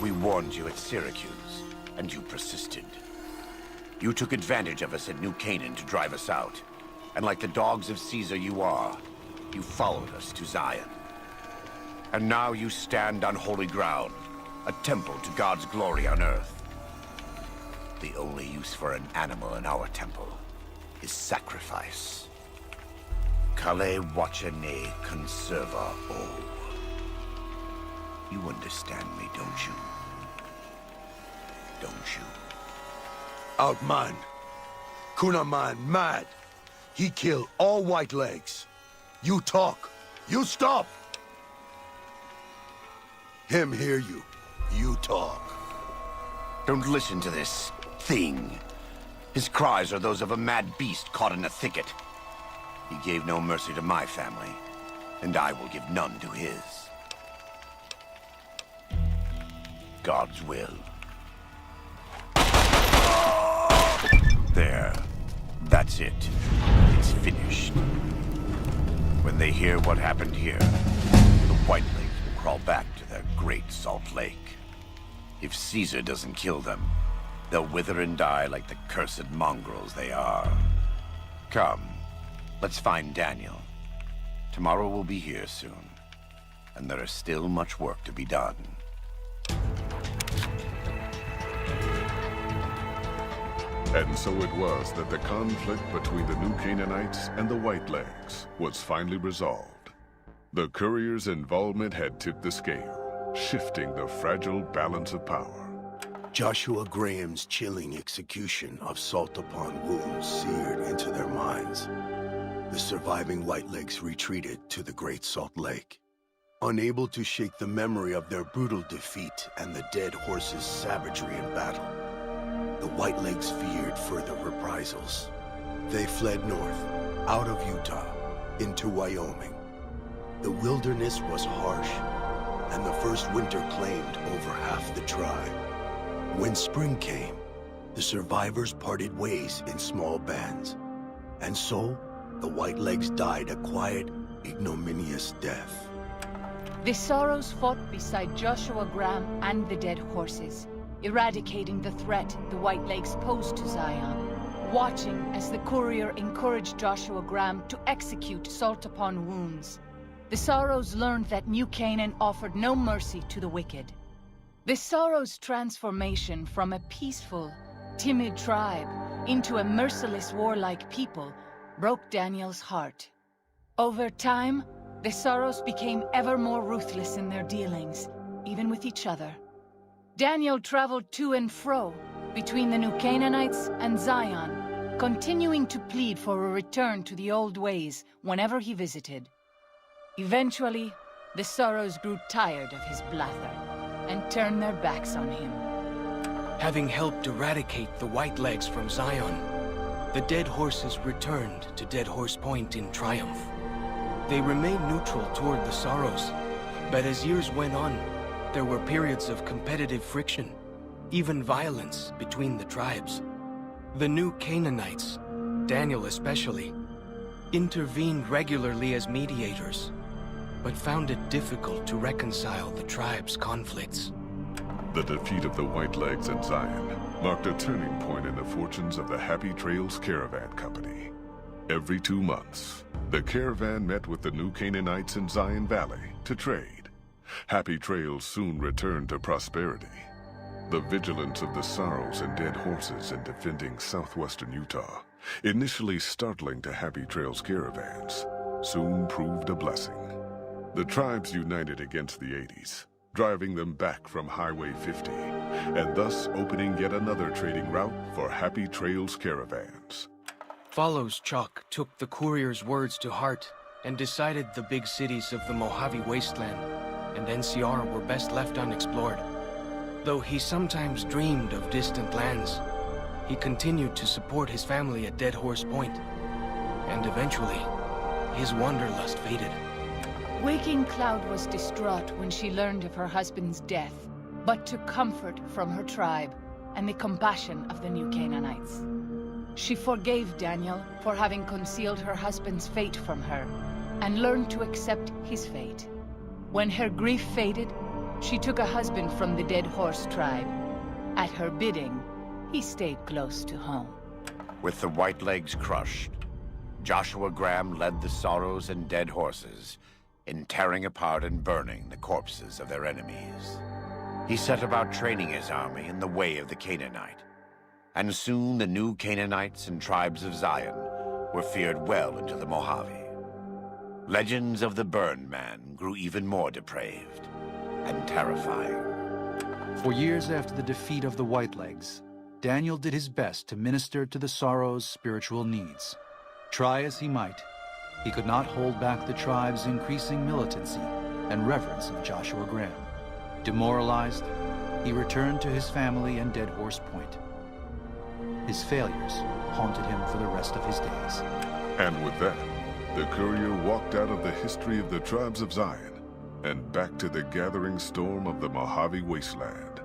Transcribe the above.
We warned you at Syracuse, and you persisted. You took advantage of us at New Canaan to drive us out. And like the dogs of Caesar you are, you followed us to Zion. And now you stand on holy ground, a temple to God's glory on earth. The only use for an animal in our temple is sacrifice. Kale wachane conserva o. You understand me, don't you? Don't you? Outman. Kunaman mad. He killed all Whitelegs. You talk. You stop. Him hear you. You talk. Don't listen to this thing. His cries are those of a mad beast caught in a thicket. He gave no mercy to my family, and I will give none to his. God's will. There. That's it. It's finished. When they hear what happened here, the Whitelegs will crawl back to their great Salt Lake. If Caesar doesn't kill them, they'll wither and die like the cursed mongrels they are. Come, let's find Daniel. Tomorrow we'll be here soon, and there is still much work to be done. And so it was that the conflict between the New Canaanites and the Whitelegs was finally resolved. The courier's involvement had tipped the scale, shifting the fragile balance of power. Joshua Graham's chilling execution of salt upon wounds seared into their minds. The surviving Whitelegs retreated to the Great Salt Lake, unable to shake the memory of their brutal defeat and the dead horses' savagery in battle. The Whitelegs feared further reprisals. They fled north, out of Utah, into Wyoming. The wilderness was harsh, and the first winter claimed over half the tribe. When spring came, the survivors parted ways in small bands. And so, the Whitelegs died a quiet, ignominious death. The Sorrows fought beside Joshua Graham and the dead horses, eradicating the threat the Whitelegs posed to Zion, watching as the courier encouraged Joshua Graham to execute salt upon wounds. The Sorrows learned that New Canaan offered no mercy to the wicked. The Sorrows' transformation from a peaceful, timid tribe into a merciless warlike people broke Daniel's heart. Over time, the Sorrows became ever more ruthless in their dealings, even with each other. Daniel traveled to and fro between the New Canaanites and Zion, continuing to plead for a return to the old ways whenever he visited. Eventually, the Sorrows grew tired of his blather and turned their backs on him. Having helped eradicate the Whitelegs from Zion, the dead horses returned to Dead Horse Point in triumph. They remained neutral toward the Sorrows, but as years went on, there were periods of competitive friction, even violence between the tribes. The New Canaanites, Daniel especially, intervened regularly as mediators, but found it difficult to reconcile the tribe's conflicts. The defeat of the Whitelegs in Zion marked a turning point in the fortunes of the Happy Trails Caravan Company. Every 2 months, the caravan met with the New Canaanites in Zion Valley to trade. Happy Trails soon returned to prosperity. The vigilance of the Sorrows and dead horses in defending southwestern Utah, initially startling to Happy Trails caravans, soon proved a blessing. The tribes united against the 80s, driving them back from Highway 50, and thus opening yet another trading route for Happy Trails caravans. Follows Chuck took the courier's words to heart and decided the big cities of the Mojave Wasteland and NCR were best left unexplored. Though he sometimes dreamed of distant lands, he continued to support his family at Dead Horse Point, and eventually, his wanderlust faded. Waking Cloud was distraught when she learned of her husband's death, but took comfort from her tribe and the compassion of the New Canaanites. She forgave Daniel for having concealed her husband's fate from her, and learned to accept his fate. When her grief faded, She took a husband from the Dead Horse tribe. At her bidding, he stayed close to home. With the White Legs crushed, Joshua Graham led the Sorrows and Dead Horses in tearing apart and burning the corpses of their enemies. He set about training his army in the way of the Canaanite, and soon the new Canaanites and tribes of Zion were feared well into the Mojave. Legends of the Burned Man grew even more depraved and terrifying. For years after the defeat of the Whitelegs, Daniel did his best to minister to the Sorrows' spiritual needs. Try as he might, he could not hold back the tribe's increasing militancy and reverence of Joshua Graham. Demoralized, he returned to his family and Dead Horse Point. His failures haunted him for the rest of his days. And with that, the courier walked out of the history of the tribes of Zion and back to the gathering storm of the Mojave Wasteland.